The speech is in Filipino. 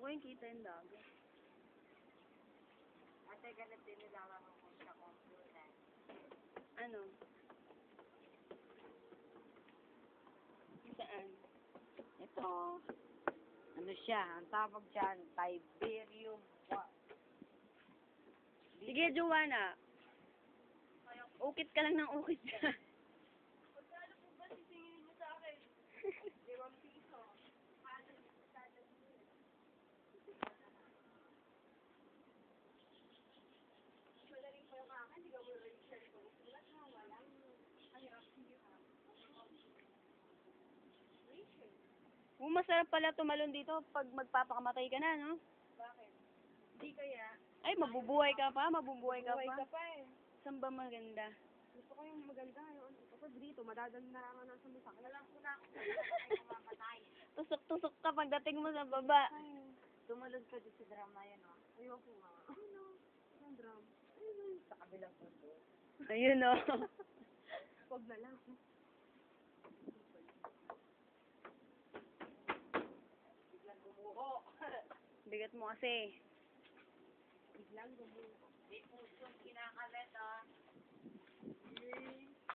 yung kita yung dagat. Ate, ganit din nila ako sa computer. Ano? Saan? Ito, ano siya, ang tawag dyan, Tiberium. Sige, Joanna. Ukit ka lang ng ukit dyan. Magkano po ba sisingin mo sa akin? 5 piso. Magaling pa yung akin, hindi ka mo rin share ko. Wala na, wala. Ay, hindi ka. Masarap pala tumalon dito pag magpapakamatay ka na, no? Bakit? Hindi kaya. Ay, mabubuhay ka pa, mabubuhay ka Buhay pa. ka pa eh. Saan ba maganda? Gusto ko yung maganda yun. Kapag dito, madadanda ka na sa musak. Walang kuna ako ay kumamatay. Tusok-tusok ka pagdating mo sa baba. Ay, tumalon ka dito sa drama yan, oh. Ayoko nga. Ano? Ang drama. Ayun, sa kabilang puso. Ayun, no? Huwag na lang. Biglang gumuho. Bigat mo kasi. Biglang gumuho. May pusong kinakalat, ah.